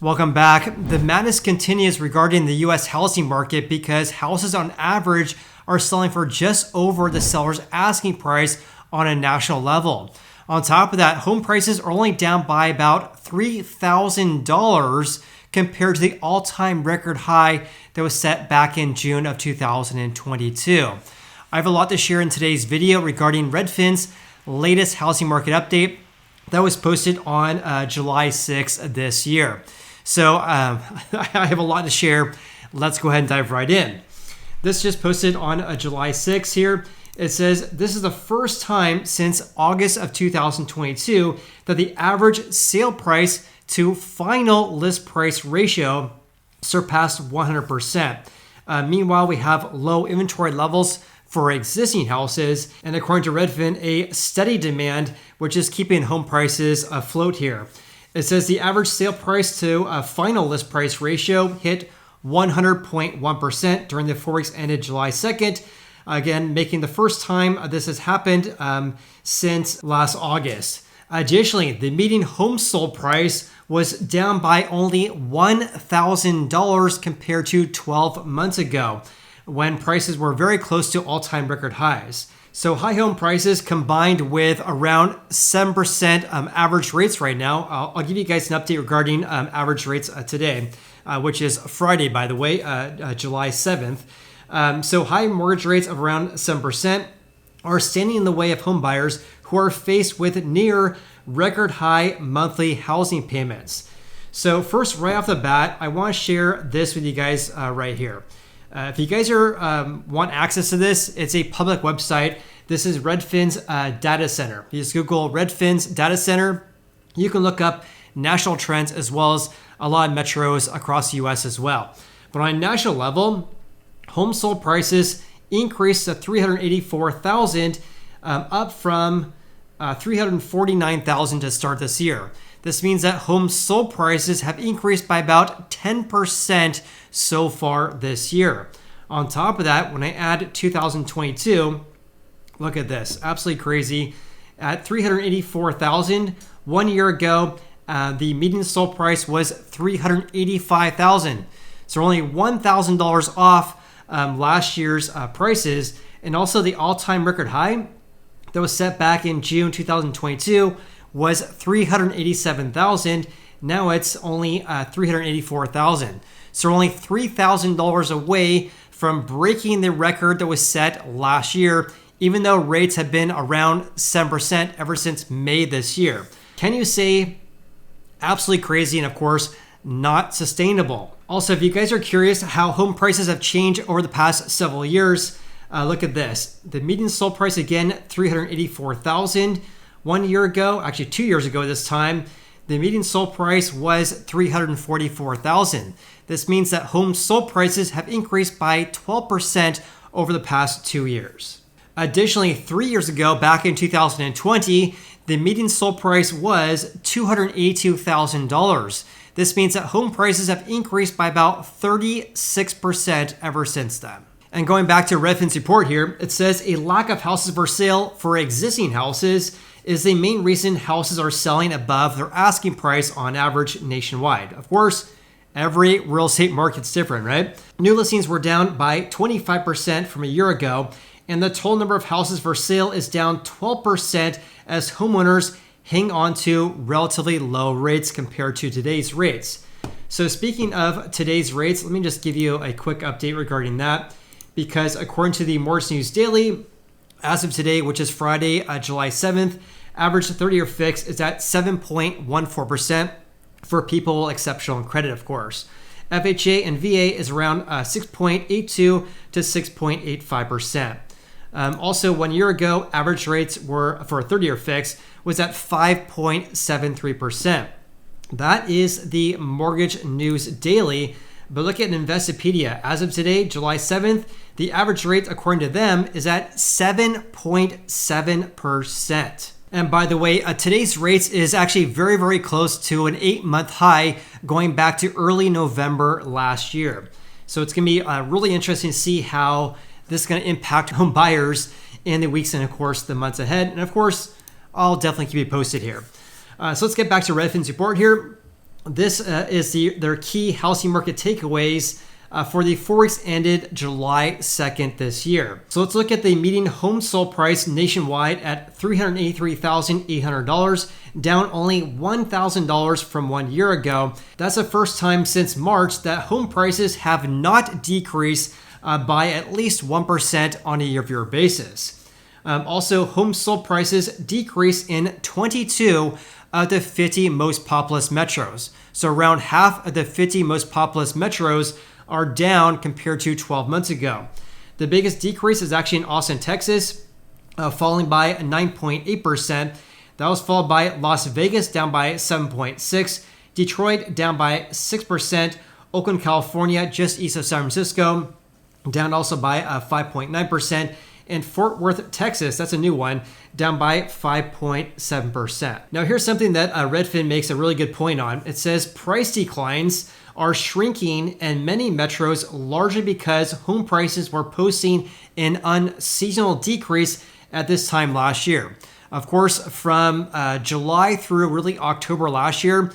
Welcome back. The madness continues regarding the U.S. housing market because houses on average are selling for just over the seller's asking price on a national level. On top of that, home prices are only down by about $3,000 compared to the all-time record high that was set back in June of 2022. I have a lot to share in today's video regarding Redfin's latest housing market update that was posted on July 6th this year. So I have a lot to share. Let's go ahead and dive right in. This just posted on July 6th here. It says, this is the first time since August of 2022 that the average sale price to final list price ratio surpassed 100%. Meanwhile, we have low inventory levels for existing houses, and according to Redfin, a steady demand, which is keeping home prices afloat here. It says the average sale price to final list price ratio hit 100.1% during the 4 weeks ended July 2nd. Again, making the first time this has happened since last August. Additionally, the median home sold price was down by only $1,000 compared to 12 months ago, when prices were very close to all-time record highs. So high home prices combined with around 7% average rates right now. I'll give you guys an update regarding average rates today, which is Friday, by the way, July 7th. So high mortgage rates of around 7% are standing in the way of home buyers who are faced with near record high monthly housing payments. So first, right off the bat, I want to share this with you guys right here. If you guys want access to this, it's a public website. This is Redfin's data center. You just Google Redfin's data center. You can look up national trends as well as a lot of metros across the US as well. But on a national level, home sold prices increased to $384,000, up from $349,000 to start this year. This means that home sold prices have increased by about 10% so far this year. On top of that, when I add 2022, look at this, absolutely crazy. At $384,000, 1 year ago, the median sold price was $385,000. So only $1,000 off last year's prices, and also the all-time record high that was set back in June 2022 was $387,000. Now it's only $384,000. So only $3,000 away from breaking the record that was set last year, even though rates have been around 7% ever since May this year. Can you say absolutely crazy and of course not sustainable? Also, if you guys are curious how home prices have changed over the past several years, look at this. The median sold price again, $384,000. 1 year ago, actually 2 years ago this time, the median sold price was $344,000. This means that home sold prices have increased by 12% over the past 2 years. Additionally, 3 years ago, back in 2020, the median sold price was $282,000. This means that home prices have increased by about 36% ever since then. And going back to Redfin's report here, it says a lack of houses for sale for existing houses is the main reason houses are selling above their asking price on average nationwide. Of course, every real estate market's different, right? New listings were down by 25% from a year ago, and the total number of houses for sale is down 12% as homeowners hang on to relatively low rates compared to today's rates. So speaking of today's rates, let me just give you a quick update regarding that, because according to the Mortgage News Daily, as of today, which is Friday, July 7th, average 30-year fix is at 7.14% for people with exceptional credit, of course. FHA and VA is around 6.82 to 6.85%. Also, 1 year ago, average rates were for a 30-year fix was at 5.73%. That is the Mortgage News Daily. But look at Investopedia. As of today, July 7th, the average rate, according to them, is at 7.7%. And by the way, today's rates is actually very, very close to an 8-month high going back to early November last year. So it's going to be really interesting to see how this is going to impact home buyers in the weeks and, of course, the months ahead. And, of course, I'll definitely keep you posted here. So let's get back to Redfin's report here. this is their key housing market takeaways for the 4 weeks ended July 2nd this year. So let's look at the median home sold price nationwide at $383,800, down only $1,000 from 1 year ago. That's the first time since March that home prices have not decreased by at least 1% on a year-over-year basis. Also, home sold prices decreased in 22 of the 50 most populous metros. So around half of the 50 most populous metros are down compared to 12 months ago. The biggest decrease is actually in Austin, Texas, falling by 9.8%. That was followed by Las Vegas, down by 7.6%, Detroit down by 6%, Oakland, California, just east of San Francisco, down also by 5.9%, and Fort Worth, Texas, that's a new one, down by 5.7%. Now here's something that Redfin makes a really good point on. It says price declines are shrinking in many metros largely because home prices were posting an unseasonal decrease at this time last year. Of course, from July through really October last year,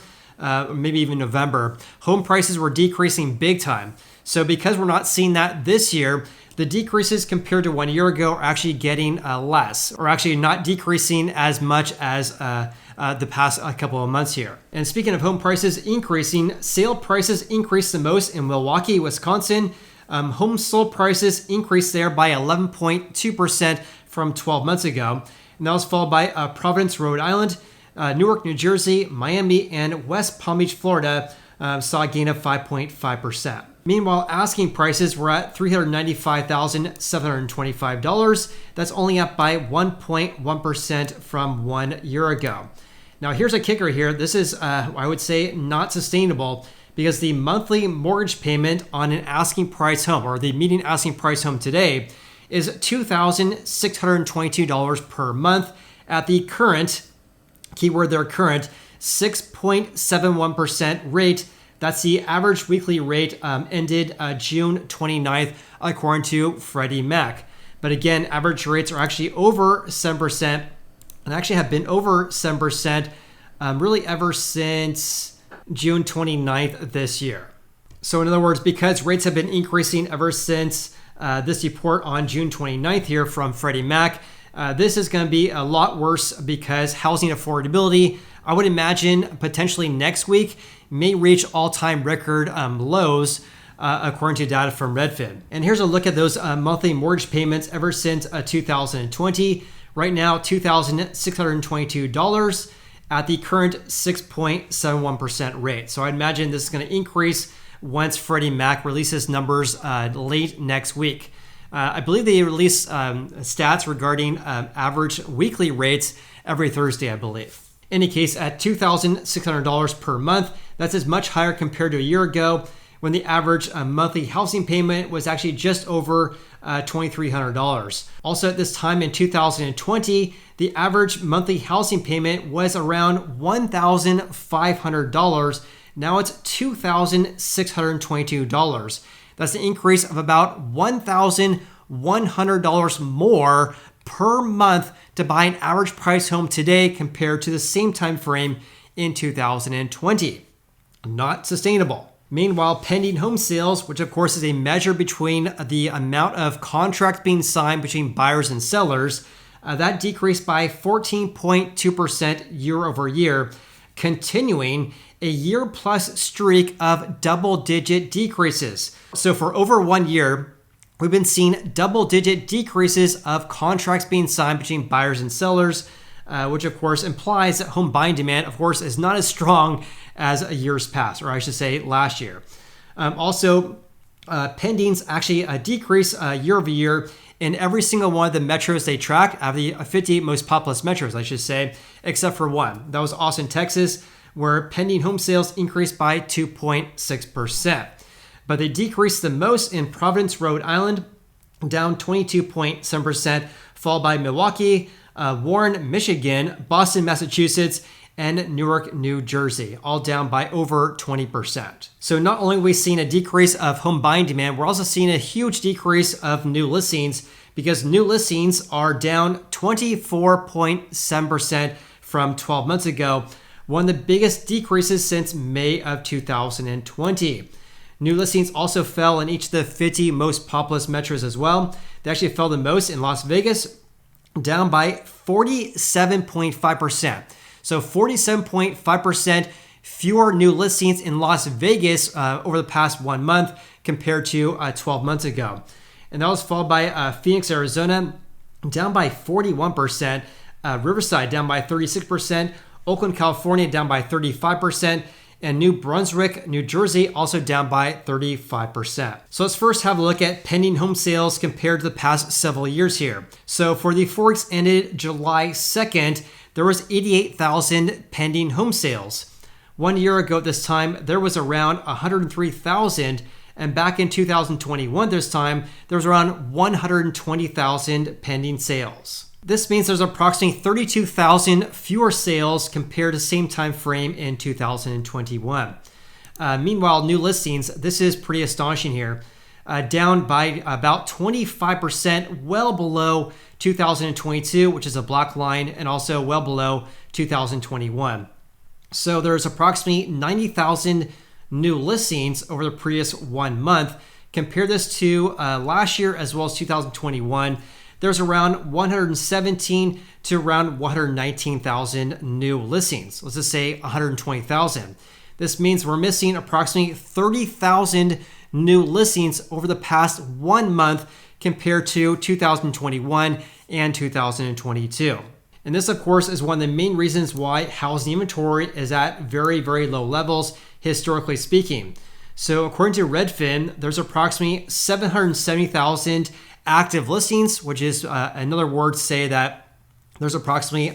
maybe even November, home prices were decreasing big time. So because we're not seeing that this year, the decreases compared to 1 year ago are actually getting less, or actually not decreasing as much as the past couple of months here. And speaking of home prices increasing, sale prices increased the most in Milwaukee, Wisconsin. Home sold prices increased there by 11.2% from 12 months ago. And that was followed by Providence, Rhode Island, Newark, New Jersey, Miami, and West Palm Beach, Florida saw a gain of 5.5%. Meanwhile, asking prices were at $395,725. That's only up by 1.1% from 1 year ago. Now, here's a kicker here. This is, I would say, not sustainable because the monthly mortgage payment on an asking price home, or the median asking price home today, is $2,622 per month at the current, keyword there, current, 6.71% rate. That's the average weekly rate ended June 29th, according to Freddie Mac. But again, average rates are actually over 7% and actually have been over 7% really ever since June 29th this year. So in other words, because rates have been increasing ever since this report on June 29th here from Freddie Mac, this is going to be a lot worse because housing affordability, I would imagine potentially next week, may reach all-time record lows according to data from Redfin. And here's a look at those monthly mortgage payments ever since 2020. Right now, $2,622 at the current 6.71% rate. So I imagine this is going to increase once Freddie Mac releases numbers late next week. I believe they release stats regarding average weekly rates every Thursday, I believe. In any case, at $2,600 per month, that's as much higher compared to a year ago when the average monthly housing payment was actually just over $2,300. Also at this time in 2020, the average monthly housing payment was around $1,500. Now it's $2,622. That's an increase of about $1,100 more per month to buy an average price home today compared to the same time frame in 2020. Not sustainable. Meanwhile, pending home sales, which of course is a measure between the amount of contracts being signed between buyers and sellers, that decreased by 14.2% year over year, continuing a year-plus streak of double-digit decreases. So for over 1 year, we've been seeing double-digit decreases of contracts being signed between buyers and sellers, which of course implies that home buying demand, of course, is not as strong as years past, or I should say last year. Also, pendings actually decrease year over year in every single one of the metros they track, out of the 50 most populous metros, I should say, except for one. That was Austin, Texas, where pending home sales increased by 2.6%. But they decreased the most in Providence, Rhode Island, down 22.7%, followed by Milwaukee, Warren, Michigan, Boston, Massachusetts, and Newark, New Jersey, all down by over 20%. So not only are we seeing a decrease of home buying demand, we're also seeing a huge decrease of new listings because new listings are down 24.7% from 12 months ago, one of the biggest decreases since May of 2020. New listings also fell in each of the 50 most populous metros as well. They actually fell the most in Las Vegas, down by 47.5%. So 47.5% fewer new listings in Las Vegas over the past 1 month compared to 12 months ago. And that was followed by Phoenix, Arizona, down by 41%, Riverside down by 36%, Oakland, California down by 35%, and New Brunswick, New Jersey also down by 35%. So let's first have a look at pending home sales compared to the past several years here. So for the 4 weeks ended July 2nd, there was 88,000 pending home sales. 1 year ago at this time, there was around 103,000, and back in 2021 this time, there was around 120,000 pending sales. This means there's approximately 32,000 fewer sales compared to the same time frame in 2021. Meanwhile, new listings, this is pretty astonishing here, down by about 25%, well below 2022, which is a black line, and also well below 2021. So there's approximately 90,000 new listings over the previous 1 month. Compare this to last year as well as 2021. There's around 117 to around 119,000 new listings. Let's just say 120,000. This means we're missing approximately 30,000 new listings over the past 1 month compared to 2021 and 2022. And this, of course, is one of the main reasons why housing inventory is at very, very low levels, historically speaking. So according to Redfin, there's approximately 770,000 active listings, which is another word to say that there's approximately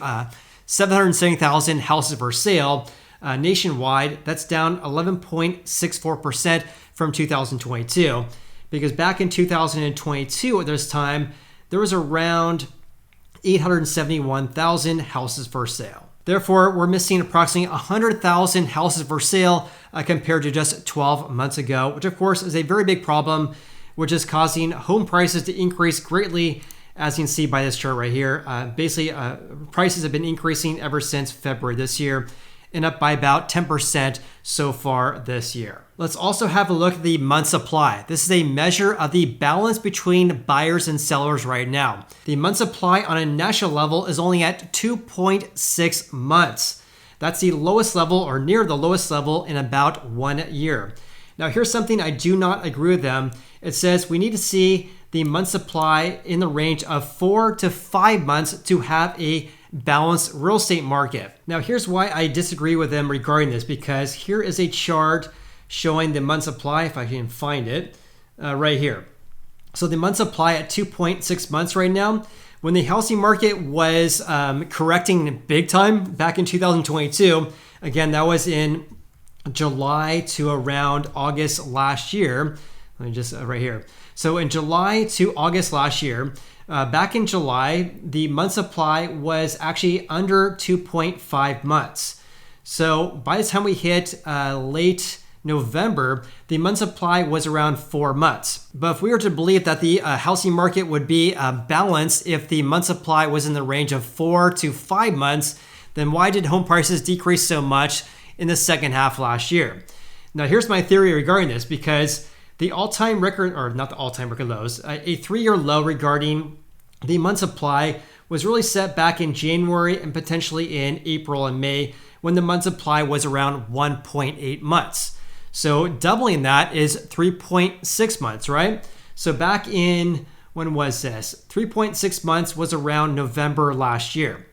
770,000 houses for sale nationwide. That's down 11.64% from 2022, because back in 2022 at this time, there was around 871,000 houses for sale. Therefore, we're missing approximately 100,000 houses for sale compared to just 12 months ago, which of course is a very big problem, which is causing home prices to increase greatly, as you can see by this chart right here. Prices have been increasing ever since February this year, and up by about 10% so far this year. Let's also have a look at the month supply. This is a measure of the balance between buyers and sellers right now. The month supply on a national level is only at 2.6 months. That's the lowest level, or near the lowest level, in about 1 year. Now here's something I do not agree with them. It says we need to see the month supply in the range of 4 to 5 months to have a balanced real estate market. Now here's why I disagree with them regarding this, because here is a chart showing the month supply, if I can find it, right here. So the month supply at 2.6 months right now. When the housing market was correcting big time back in 2022, again, that was in July to around August last year. Let me just right here. So in July to August last year, back in July, the month supply was actually under 2.5 months. So by the time we hit late November, the month supply was around 4 months. But if we were to believe that the housing market would be balanced if the month supply was in the range of 4 to 5 months, then why did home prices decrease so much in the second half last year? Now here's my theory regarding this, because the all-time record, or not the all-time record lows, a 3-year low regarding the month supply was really set back in January and potentially in April and May, when the month supply was around 1.8 months. So doubling that is 3.6 months, right? So back in, when was this? 3.6 months was around November last year.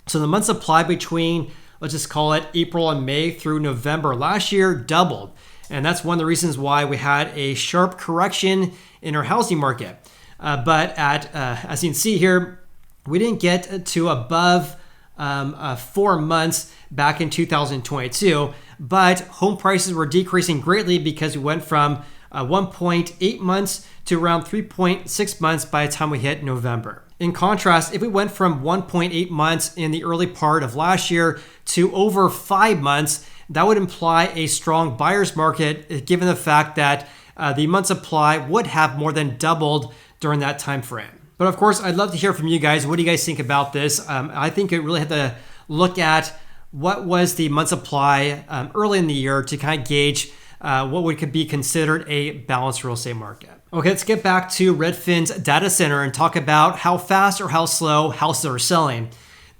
So the month supply between, let's just call it April and May through November last year, doubled. And that's one of the reasons why we had a sharp correction in our housing market. But as you can see here, we didn't get to above 4 months back in 2022, but home prices were decreasing greatly because we went from 1.8 months to around 3.6 months by the time we hit November. In contrast, if we went from 1.8 months in the early part of last year to over 5 months, that would imply a strong buyer's market, given the fact that the month supply would have more than doubled during that time frame. But of course, I'd love to hear from you guys. What do you guys think about this? I think it really had to look at what was the month supply early in the year to kind of gauge what could be considered a balanced real estate market. Okay, let's get back to Redfin's data center and talk about how fast or how slow houses are selling.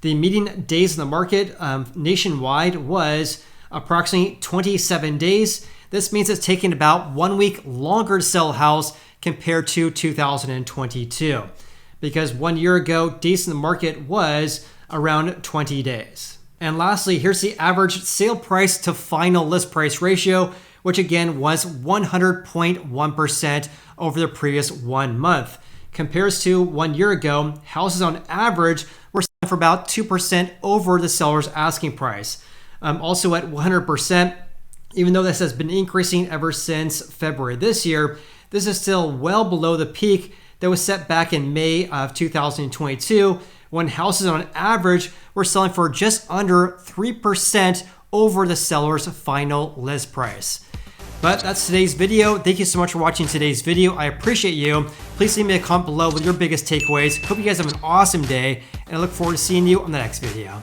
The median days in the market nationwide was approximately 27 days. This means it's taking about 1 week longer to sell a house compared to 2022. Because 1 year ago, days in the market was around 20 days. And lastly, here's the average sale price to final list price ratio, which again was 100.1% over the previous 1 month. Compares to 1 year ago, houses on average were selling for about 2% over the seller's asking price. Also at 100%, even though this has been increasing ever since February this year, this is still well below the peak that was set back in May of 2022, when houses on average were selling for just under 3% over the seller's final list price. But that's today's video. Thank you so much for watching today's video. I appreciate you. Please leave me a comment below with your biggest takeaways. Hope you guys have an awesome day, and I look forward to seeing you on the next video.